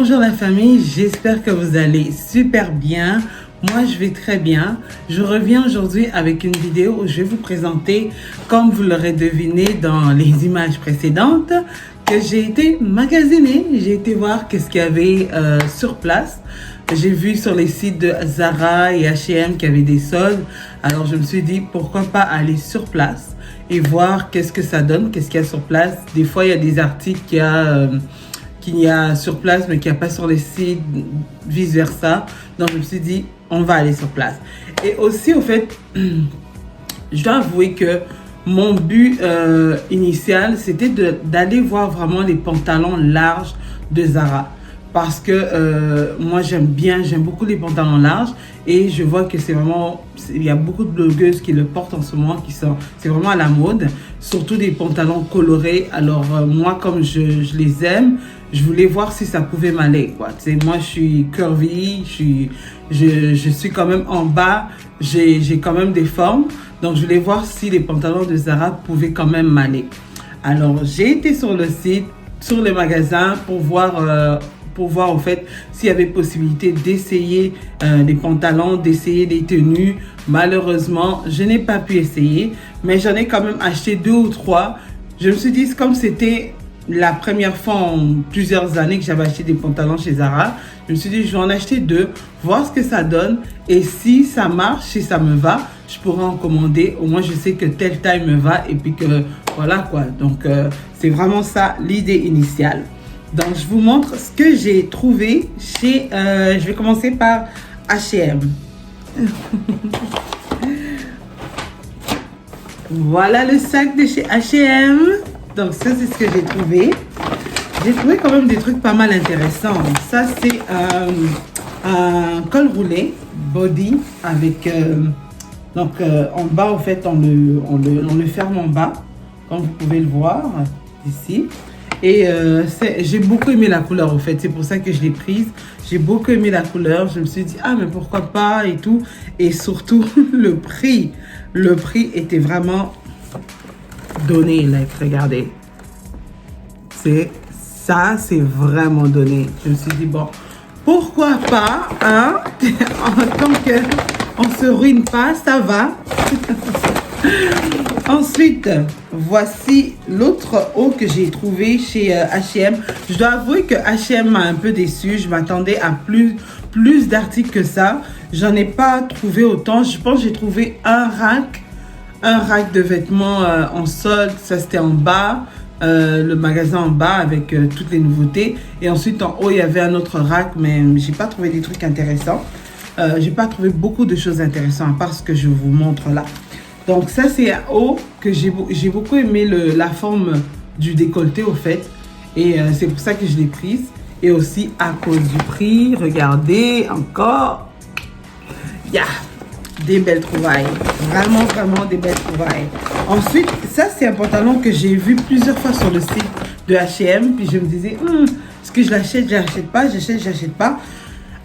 Bonjour la famille, j'espère que vous allez super bien. Moi, je vais très bien. Je reviens aujourd'hui avec une vidéo où je vais vous présenter, comme vous l'aurez deviné dans les images précédentes, que j'ai été magasiner. J'ai été voir qu'est-ce qu'il y avait sur place. J'ai vu sur les sites de Zara et H&M qu'il y avait des soldes. Alors, je me suis dit, pourquoi pas aller sur place et voir qu'est-ce que ça donne, qu'est-ce qu'il y a sur place. Des fois, il y a des articles qu'il y a sur place, mais qu'il n'y a pas sur les sites, vice-versa. Donc, je me suis dit, on va aller sur place. Et aussi, au fait, je dois avouer que mon but initial, c'était d'aller voir vraiment les pantalons larges de Zara. Parce que moi, j'aime beaucoup les pantalons larges. Et je vois que c'est vraiment, il y a beaucoup de blogueuses qui le portent en ce moment, c'est vraiment à la mode. Surtout des pantalons colorés. Alors, moi, comme je les aime, je voulais voir si ça pouvait m'aller, quoi. Tu sais, moi, je suis curvy, je suis quand même en bas, j'ai quand même des formes. Donc, je voulais voir si les pantalons de Zara pouvaient quand même m'aller. Alors, j'ai été sur le site, sur le magasin pour voir en fait s'il y avait possibilité d'essayer des pantalons, d'essayer des tenues. Malheureusement, je n'ai pas pu essayer, mais j'en ai quand même acheté 2 ou 3. Je me suis dit, comme c'était la première fois en plusieurs années que j'avais acheté des pantalons chez Zara, je me suis dit, je vais en acheter 2, voir ce que ça donne. Et si ça marche, si ça me va, je pourrais en commander. Au moins, je sais que telle taille me va et puis que voilà quoi. Donc, c'est vraiment ça l'idée initiale. Donc, je vous montre ce que j'ai trouvé chez... je vais commencer par H&M. Voilà le sac de chez H&M. Donc, ça, c'est ce que j'ai trouvé. J'ai trouvé quand même des trucs pas mal intéressants. Ça, c'est un col roulé, body, avec... en bas, en fait, on le ferme en bas, comme vous pouvez le voir ici. Et j'ai beaucoup aimé la couleur, en fait. C'est pour ça que je l'ai prise. J'ai beaucoup aimé la couleur. Je me suis dit, ah, mais pourquoi pas et tout. Et surtout, le prix. Le prix était vraiment donné, là. Regardez. C'est vraiment donné. Je me suis dit, bon, pourquoi pas, hein? En tant qu'on se ruine pas, ça va. Ensuite, voici l'autre haut que j'ai trouvé chez H&M. Je dois avouer que H&M m'a un peu déçu. Je m'attendais à plus d'articles que ça. J'en ai pas trouvé autant. Je pense que j'ai trouvé un rack de vêtements en solde. Ça, c'était en bas. Le magasin en bas avec toutes les nouveautés. Et ensuite, en haut, il y avait un autre rack, mais j'ai pas trouvé des trucs intéressants. J'ai pas trouvé beaucoup de choses intéressantes, à part ce que je vous montre là. Donc ça, c'est un haut que j'ai beaucoup aimé la forme du décolleté, au fait. Et c'est pour ça que je l'ai prise. Et aussi à cause du prix. Regardez, encore. Yeah, des belles trouvailles. Vraiment, vraiment des belles trouvailles. Ensuite, ça, c'est un pantalon que j'ai vu plusieurs fois sur le site de H&M. Puis je me disais, est-ce que je l'achète, je l'achète pas, j'achète pas.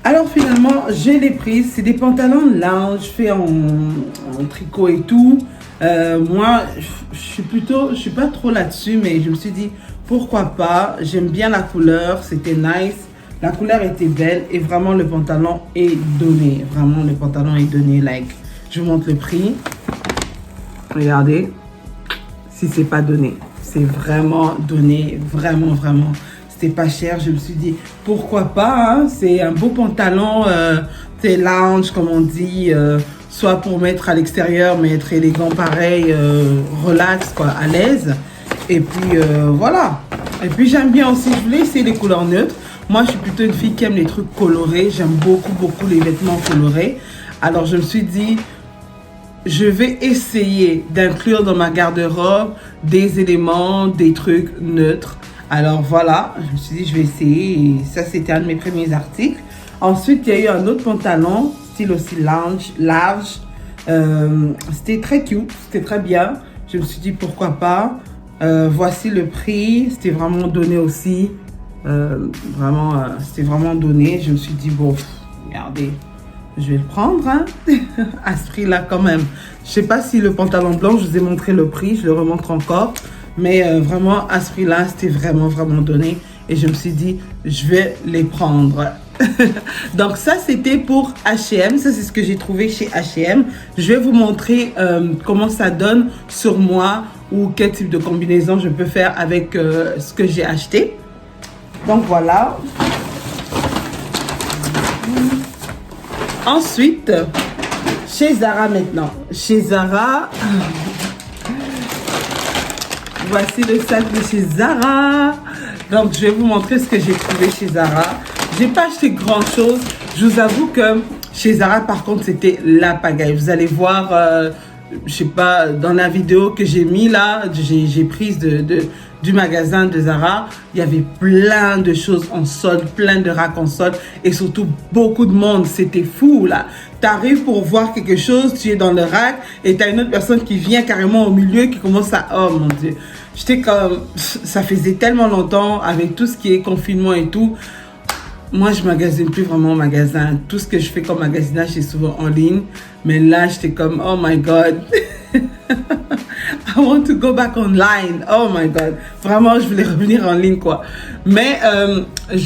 Alors finalement, je l'ai prise. C'est des pantalons lounge faits en tricot et tout. Moi, je suis pas trop là-dessus, mais je me suis dit, pourquoi pas. J'aime bien la couleur, c'était nice. La couleur était belle et vraiment le pantalon est donné. Vraiment, le pantalon est donné. Like, je vous montre le prix. Regardez, si c'est pas donné. C'est vraiment donné, vraiment, vraiment. C'était pas cher, je me suis dit pourquoi pas, hein? C'est un beau pantalon, c'est lounge comme on dit, soit pour mettre à l'extérieur mais être élégant pareil, relax quoi, à l'aise. Et puis voilà. Et puis j'aime bien aussi, je voulais essayer les couleurs neutres. Moi je suis plutôt une fille qui aime les trucs colorés, j'aime beaucoup les vêtements colorés. Alors je me suis dit, je vais essayer d'inclure dans ma garde-robe des éléments, des trucs neutres. Alors voilà, je me suis dit, je vais essayer. Et ça, c'était un de mes premiers articles. Ensuite, il y a eu un autre pantalon, style aussi large. C'était très cute, c'était très bien. Je me suis dit, pourquoi pas. Voici le prix. C'était vraiment donné aussi. C'était vraiment donné. Je me suis dit, bon, regardez, je vais le prendre. Hein? À ce prix-là quand même. Je ne sais pas si le pantalon blanc, je vous ai montré le prix. Je le remontre encore. Mais vraiment, à ce prix-là, c'était vraiment donné. et je me suis dit, je vais les prendre. Donc ça, c'était pour H&M. Ça, c'est ce que j'ai trouvé chez H&M. Je vais vous montrer comment ça donne sur moi ou quel type de combinaison je peux faire avec ce que j'ai acheté. Donc voilà. Ensuite, chez Zara maintenant. Chez Zara, voici le sac de chez Zara. Donc, je vais vous montrer ce que j'ai trouvé chez Zara. J'ai pas acheté grand chose. Je vous avoue que chez Zara, par contre, c'était la pagaille. Vous allez voir, je sais pas, dans la vidéo que j'ai mis là, j'ai prise du magasin de Zara, il y avait plein de choses en solde, plein de racks en solde et surtout beaucoup de monde. C'était fou là. Tu arrives pour voir quelque chose, tu es dans le rack et tu as une autre personne qui vient carrément au milieu qui commence à... Oh mon Dieu. J'étais comme... Ça faisait tellement longtemps avec tout ce qui est confinement et tout. Moi, je magasine plus vraiment au magasin. Tout ce que je fais comme magasinage, c'est souvent en ligne. Mais là, j'étais comme, oh my God. I want to go back online. Oh my God. Vraiment, je voulais revenir en ligne, quoi. Mais,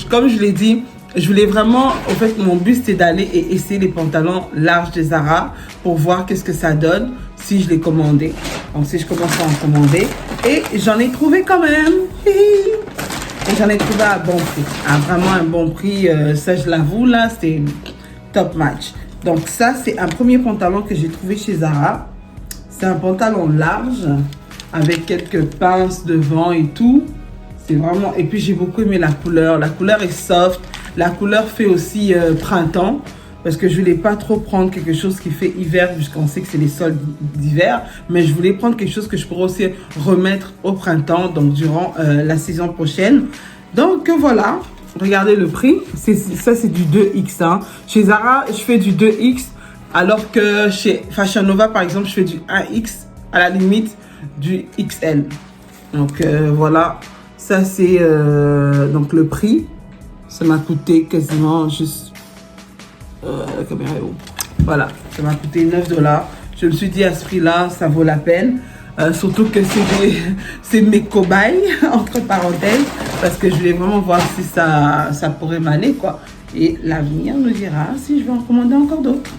comme je l'ai dit, je voulais vraiment, en fait, mon but, c'était d'aller et essayer les pantalons larges de Zara pour voir qu'est-ce que ça donne si je les commandais. Donc, si je commence à en commander. Et j'en ai trouvé quand même. Et j'en ai trouvé à bon prix. Vraiment un bon prix. Ça, je l'avoue, là, c'est top match. Donc, ça, c'est un premier pantalon que j'ai trouvé chez Zara. C'est un pantalon large avec quelques pinces devant et tout. C'est vraiment... Et puis, j'ai beaucoup aimé la couleur. La couleur est soft. La couleur fait aussi printemps. Parce que je voulais pas trop prendre quelque chose qui fait hiver, puisqu'on sait que c'est les soldes d'hiver. Mais je voulais prendre quelque chose que je pourrais aussi remettre au printemps, donc durant la saison prochaine. Donc voilà, regardez le prix. Ça, c'est du 2X. Hein. Chez Zara, je fais du 2X. Alors que chez Fashion Nova, par exemple, je fais du 1X, à la limite du XL. Donc voilà, ça c'est donc le prix. Ça m'a coûté quasiment juste... la caméra est où? Voilà, ça m'a coûté 9 $. Je me suis dit à ce prix-là, ça vaut la peine. Surtout que c'est mes cobayes, entre parenthèses, parce que je voulais vraiment voir si ça pourrait m'aller, quoi. Et l'avenir nous dira si je vais en commander encore d'autres.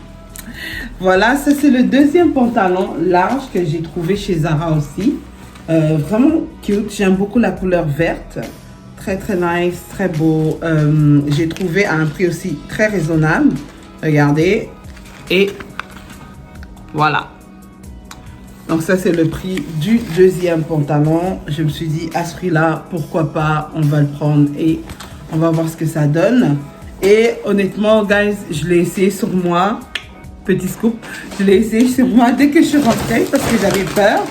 Voilà, ça c'est le deuxième pantalon large que j'ai trouvé chez Zara aussi. Vraiment cute, j'aime beaucoup la couleur verte. Très très nice, très beau. J'ai trouvé à un prix aussi très raisonnable. Regardez. Et voilà. Donc ça c'est le prix du deuxième pantalon. Je me suis dit à ce prix-là, pourquoi pas, on va le prendre et on va voir ce que ça donne. Et honnêtement, guys, je l'ai essayé sur moi. Petit scoop. Je l'ai essayé sur moi dès que je suis rentrée parce que j'avais peur.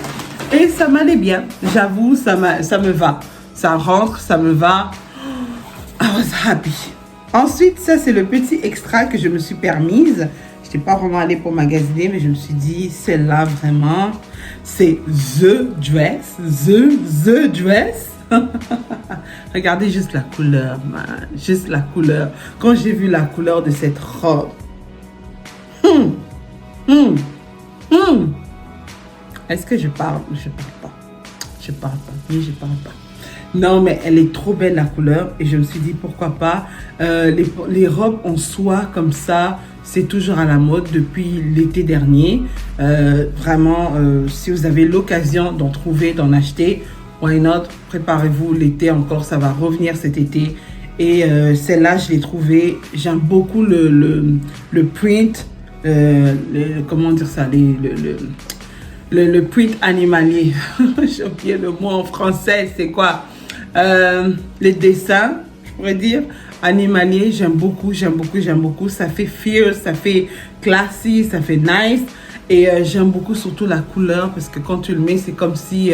Et ça m'allait bien. J'avoue, ça me va. Ça rentre, ça me va. I was happy. Ensuite, ça, c'est le petit extra que je me suis permise. Je n'étais pas vraiment allée pour magasiner, mais je me suis dit, celle-là, vraiment, c'est the dress. The dress. Regardez juste la couleur, man. Juste la couleur. Quand j'ai vu la couleur de cette robe. Est-ce que je parle? Je parle pas. Je parle pas. Oui, je parle pas. Non, mais elle est trop belle la couleur et je me suis dit pourquoi pas. Les robes en soie comme ça, c'est toujours à la mode depuis l'été dernier. Vraiment, si vous avez l'occasion d'en trouver, d'en acheter, why not? Préparez-vous, l'été encore, ça va revenir cet été. Et celle-là, je l'ai trouvée. J'aime beaucoup le print, comment dire ça, le print animalier. J'ai oublié le mot en français, c'est quoi? Les dessins, je pourrais dire, animalier, j'aime beaucoup. Ça fait fierce, ça fait classy, ça fait nice. Et j'aime beaucoup surtout la couleur parce que quand tu le mets, c'est comme si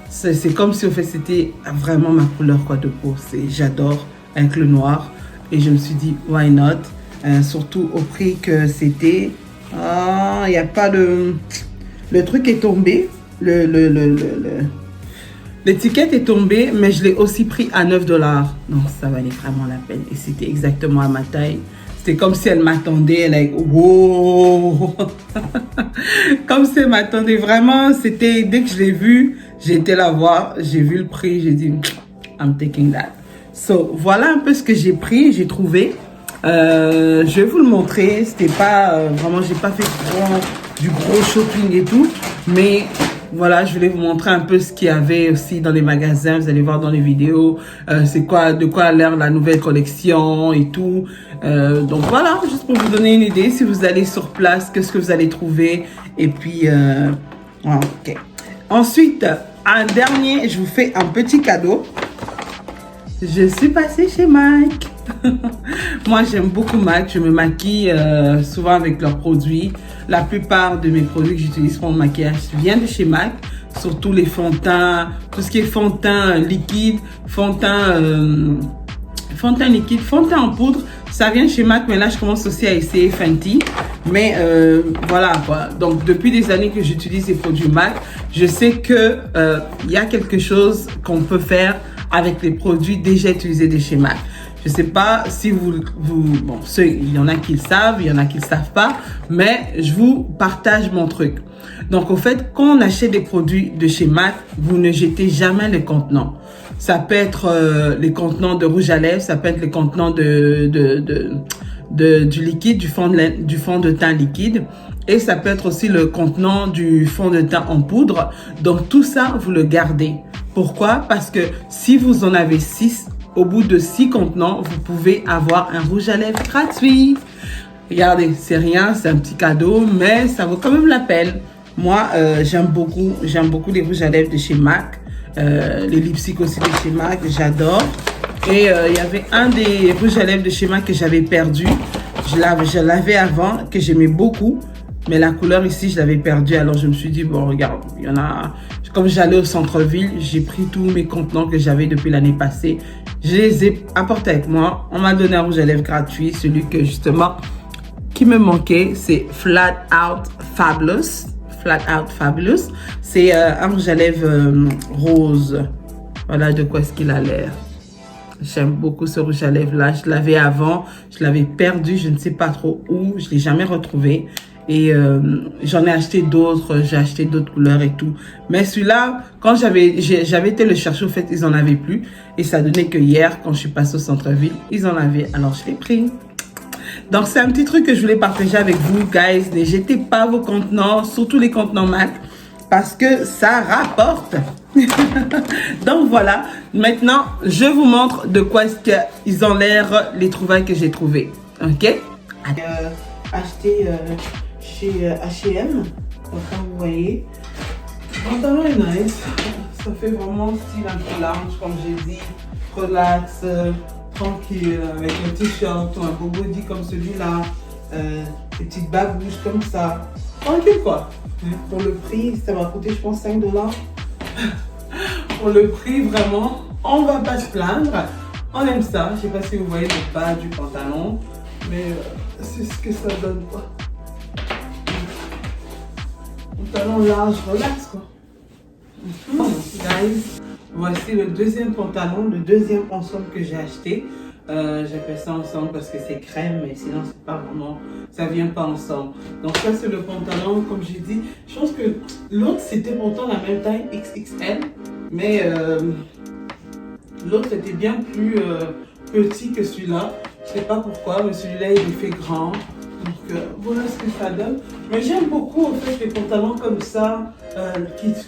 c'est comme si au fait c'était vraiment ma couleur quoi de peau. J'adore avec le noir et je me suis dit why not, surtout au prix que c'était. Ah, il n'y a pas de... Le truc est tombé. L'étiquette est tombée, mais je l'ai aussi pris à 9 $. Donc, ça valait vraiment la peine. Et c'était exactement à ma taille. C'était comme si elle m'attendait. Elle like, wow! Comme si elle m'attendait. Vraiment, c'était... Dès que je l'ai vu, j'ai été la voir. J'ai vu le prix. J'ai dit, I'm taking that. So, voilà un peu ce que j'ai pris, j'ai trouvé. Je vais vous le montrer. C'était pas vraiment, j'ai pas fait du gros shopping et tout, mais voilà, je voulais vous montrer un peu ce qu'il y avait aussi dans les magasins. Vous allez voir dans les vidéos, c'est quoi, de quoi a l'air la nouvelle collection et tout. Donc voilà, juste pour vous donner une idée, si vous allez sur place, qu'est-ce que vous allez trouver. Et puis, voilà, ok. Ensuite, un dernier, je vous fais un petit cadeau. Je suis passée chez MAC. Moi, j'aime beaucoup MAC. Je me maquille souvent avec leurs produits. La plupart de mes produits que j'utilise pour mon maquillage viennent de chez MAC. Surtout les fonds de teint, tout ce qui est fond de teint liquide, fond de teint liquide, fond de teint en poudre. Ça vient de chez MAC, mais là, je commence aussi à essayer Fenty. Mais voilà quoi. Donc, depuis des années que j'utilise les produits MAC, je sais que y a quelque chose qu'on peut faire avec les produits déjà utilisés de chez MAC. Je sais pas si bon, il y en a qui le savent, il y en a qui le savent pas, mais je vous partage mon truc. Donc, au fait, quand on achète des produits de chez MAC, vous ne jetez jamais les contenants. Ça peut être les contenants de rouge à lèvres, ça peut être les contenants du liquide, du fond de teint liquide. Et ça peut être aussi le contenant du fond de teint en poudre. Donc, tout ça, vous le gardez. Pourquoi? Parce que si vous en avez 6, au bout de 6 contenants, vous pouvez avoir un rouge à lèvres gratuit. Regardez, c'est rien, c'est un petit cadeau, mais ça vaut quand même la peine. Moi, j'aime beaucoup les rouges à lèvres de chez MAC. Les lipsticks aussi de chez MAC, j'adore. Et il y avait un des rouges à lèvres de chez MAC que j'avais perdu. Je l'avais avant, que j'aimais beaucoup. Mais la couleur ici, je l'avais perdue. Alors, je me suis dit, bon, regarde, il y en a... Comme j'allais au centre-ville, j'ai pris tous mes contenants que j'avais depuis l'année passée. Je les ai apportés avec moi. On m'a donné un rouge à lèvres gratuit. Celui que, justement, qui me manquait, c'est Flat Out Fabulous. Flat Out Fabulous. C'est un rouge à lèvres rose. Voilà de quoi est-ce qu'il a l'air. J'aime beaucoup ce rouge à lèvres là. Je l'avais avant. Je l'avais perdu. Je ne sais pas trop où. Je ne l'ai jamais retrouvé. Et j'en ai acheté d'autres, j'ai acheté d'autres couleurs et tout. Mais celui-là, quand j'avais été le chercher, au fait, ils en avaient plus. Et ça donnait que hier, quand je suis passée au centre-ville, ils en avaient. Alors, je l'ai pris. Donc, c'est un petit truc que je voulais partager avec vous, guys. Ne jetez pas vos contenants, surtout les contenants MAC, parce que ça rapporte. Donc, voilà. Maintenant, je vous montre de quoi est-ce qu'ils ont l'air, les trouvailles que j'ai trouvées. OK? Acheter... chez H&M, comme vous voyez. Le pantalon est nice, ça fait vraiment style un peu lounge, comme j'ai dit, relax, tranquille, avec un t-shirt ou un beau body comme celui-là, des petites babouches comme ça, tranquille quoi. Pour le prix, ça m'a coûté je pense 5 $. Pour le prix, vraiment, on va pas se plaindre, on aime ça. Je sais pas si vous voyez le bas du pantalon, mais c'est ce que ça donne quoi. Pantalon large, relax quoi. Guys, voici le deuxième pantalon, le deuxième ensemble que j'ai acheté. J'ai fait ça ensemble parce que c'est crème, mais sinon c'est pas vraiment, ça vient pas ensemble. Donc ça c'est le pantalon, comme j'ai dit. Je pense que l'autre c'était pourtant la même taille XXL, mais l'autre était bien plus petit que celui-là. Je sais pas pourquoi, mais celui-là il est fait grand. Donc voilà ce que ça donne. Mais j'aime beaucoup en fait les pantalons comme ça,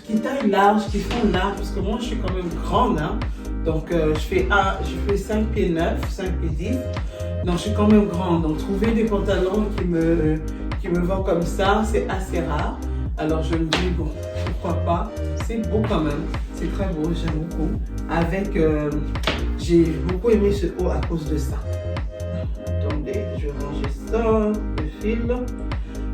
qui taillent large, qui font large, parce que moi je suis quand même grande. Hein. Donc je fais 5 pieds 9, 5 pieds 10. Donc je suis quand même grande. Donc trouver des pantalons qui me vont comme ça, c'est assez rare. Alors je me dis, bon, pourquoi pas. C'est beau quand même. C'est très beau, j'aime beaucoup. Avec, j'ai beaucoup aimé ce haut à cause de ça. Attendez, je vais ranger ça, le fil.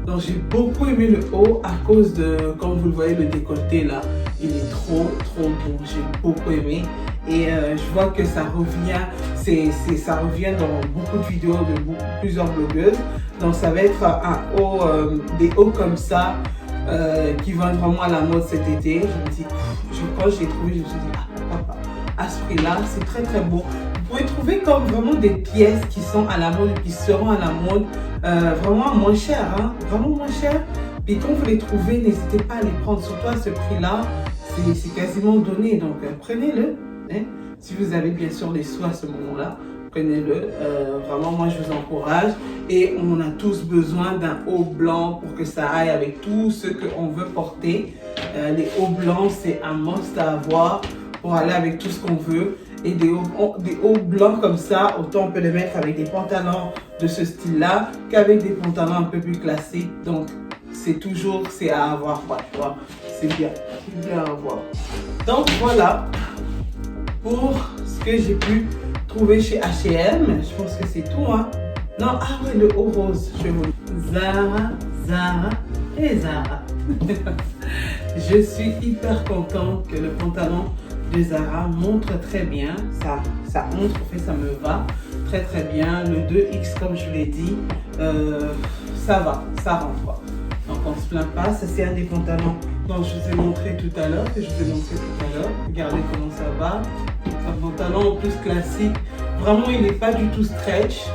Donc j'ai beaucoup aimé le haut à cause de, comme vous le voyez, le décolleté là, il est trop beau, j'ai beaucoup aimé. Et je vois que ça revient, ça revient dans beaucoup de vidéos de plusieurs blogueuses. Donc ça va être un haut, des hauts comme ça, qui vont être vraiment à la mode cet été. Je me dis, quand je l'ai trouvé, je me suis dit, ah pourquoi pas. À ce prix-là, c'est très beau. Vous pouvez trouver comme vraiment des pièces qui sont à la mode, qui seront à la mode, vraiment moins cher, hein, vraiment moins cher. Et quand vous les trouvez, n'hésitez pas à les prendre, surtout à ce prix-là, c'est quasiment donné. Donc prenez-le, hein. Si vous avez bien sûr les sous à ce moment-là, prenez-le. Vraiment, moi, je vous encourage. Et on a tous besoin d'un haut blanc pour que ça aille avec tout ce qu'on veut porter. Les hauts blancs, c'est un must à avoir pour aller avec tout ce qu'on veut. Et des hauts blancs comme ça, autant on peut les mettre avec des pantalons de ce style-là qu'avec des pantalons un peu plus classiques. Donc, c'est à avoir, quoi, tu vois. C'est bien à avoir. Donc, voilà pour ce que j'ai pu trouver chez H&M. Je pense que c'est tout, hein. Non, ah ouais, le haut rose, je vous Zara et Zara. Je suis hyper contente que le pantalon de Zara montre très bien. Ça montre, en fait, ça me va très bien. Le 2X, comme je vous l'ai dit, ça va, ça rentre, quoi. Donc on se plaint pas. Ça, c'est un des pantalons dont je vous ai montré tout à l'heure, Regardez comment ça va. C'est un pantalon en plus classique. Vraiment, il n'est pas du tout stretch.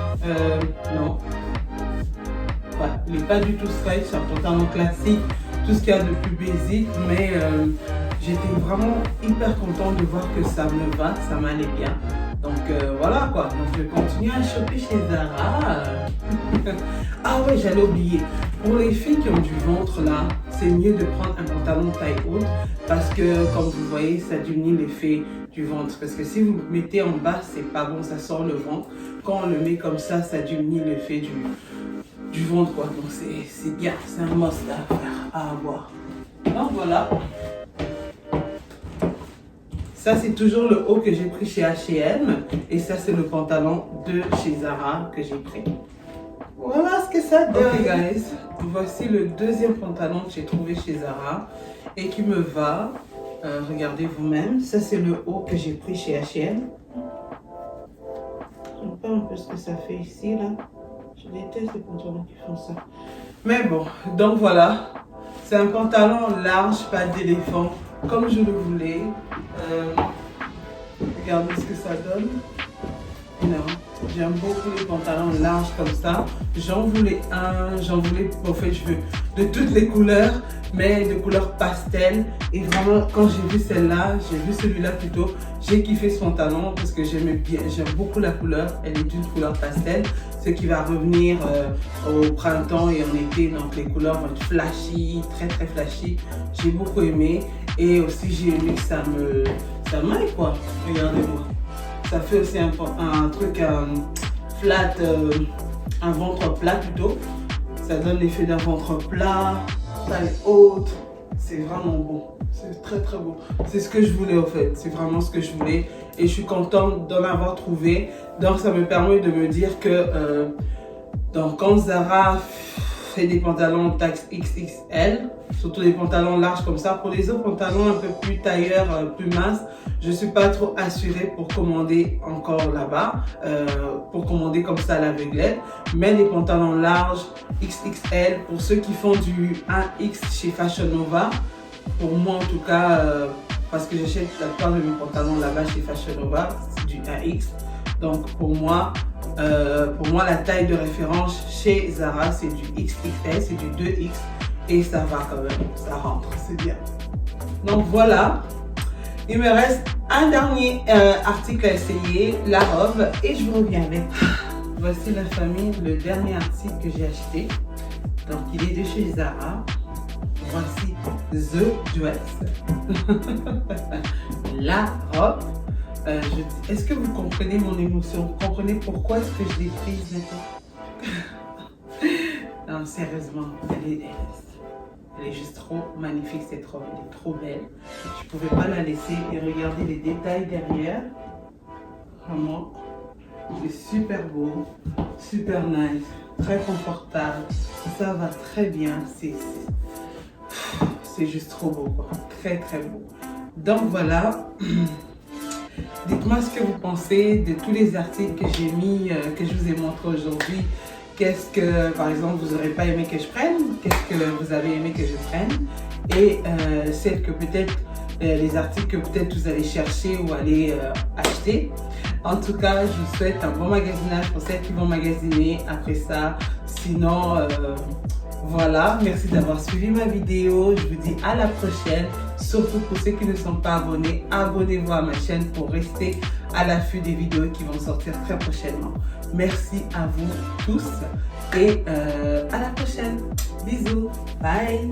Non. Ouais, il n'est pas du tout stretch. C'est un pantalon classique. Tout ce qu'il y a de plus basique. Mais j'étais vraiment hyper contente de voir que ça me va. Ça m'allait bien. Donc voilà quoi. Donc je vais continuer à choper chez Zara. Ah ouais, j'allais oublier. Pour les filles qui ont du ventre là, c'est mieux de prendre un pantalon taille haute parce que comme vous le voyez, ça diminue l'effet du ventre. Parce que si vous le mettez en bas, c'est pas bon, ça sort le ventre. Quand on le met comme ça diminue l'effet du ventre quoi. Donc c'est bien, c'est un must à faire, à avoir. Donc voilà. Ça, c'est toujours le haut que j'ai pris chez H&M. Et ça, c'est le pantalon de chez Zara que j'ai pris. Voilà ce que ça donne. Ok, guys. Voici le deuxième pantalon que j'ai trouvé chez Zara et qui me va. Regardez vous-même. Ça, c'est le haut que j'ai pris chez H&M. Je ne sais pas un peu ce que ça fait ici, là. Je déteste les pantalons qui font ça. Mais bon, donc voilà. C'est un pantalon large, pas d'éléphant, comme je le voulais. Regardez ce que ça donne. Non, j'aime beaucoup les pantalons larges comme ça. J'en voulais en fait, je veux de toutes les couleurs, mais de couleur pastel. Et vraiment, quand j'ai vu celui-là plutôt, j'ai kiffé ce pantalon parce que j'aime beaucoup la couleur. Elle est d'une couleur pastel, ce qui va revenir au printemps et en été. Donc les couleurs vont être flashy, très flashy. J'ai beaucoup aimé et aussi j'ai aimé que ça m'aille quoi. Regardez-moi. Ça fait aussi un truc flat, un ventre plat plutôt. Ça donne l'effet d'un ventre plat, taille haute. C'est vraiment beau. C'est très beau. C'est ce que je voulais en fait. C'est vraiment ce que je voulais. Et je suis contente d'en avoir trouvé. Donc ça me permet de me dire que quand Zara fait des pantalons taille XXL, surtout des pantalons larges comme ça, pour les autres pantalons un peu plus tailleurs, plus minces, je ne suis pas trop assurée pour commander encore là-bas, pour commander comme ça à l'aveuglette. Mais les pantalons larges XXL, pour ceux qui font du 1X chez Fashion Nova, pour moi en tout cas, parce que j'achète la plupart de mes pantalons là-bas chez Fashion Nova, c'est du 1X. Donc pour moi, la taille de référence chez Zara, c'est du XXL, c'est du 2X. Et ça va quand même, ça rentre, c'est bien. Donc voilà, il me reste un dernier article à essayer, la robe, et je vous reviens avec. Voici la famille, le dernier article que j'ai acheté. Donc il est de chez Zara. Voici The Dress. La robe. Est-ce que vous comprenez mon émotion? Vous comprenez pourquoi est-ce que je l'ai prise maintenant? Non, sérieusement, elle est juste trop magnifique cette robe, elle est trop belle. Je ne pouvais pas la laisser et regardez les détails derrière. Vraiment, c'est super beau, super nice, très confortable. Ça va très bien, c'est juste trop beau, quoi. Très beau. Donc voilà. Dites-moi ce que vous pensez de tous les articles que j'ai mis, que je vous ai montré aujourd'hui. Qu'est-ce que, par exemple, vous n'aurez pas aimé que je prenne? Qu'est-ce que vous avez aimé que je prenne? Et celles que peut-être, les articles que peut-être vous allez chercher ou aller acheter. En tout cas, je vous souhaite un bon magasinage pour celles qui vont magasiner après ça. Sinon, voilà, merci d'avoir suivi ma vidéo. Je vous dis à la prochaine. Surtout pour ceux qui ne sont pas abonnés, abonnez-vous à ma chaîne pour rester à l'affût des vidéos qui vont sortir très prochainement. Merci à vous tous et à la prochaine. Bisous. Bye.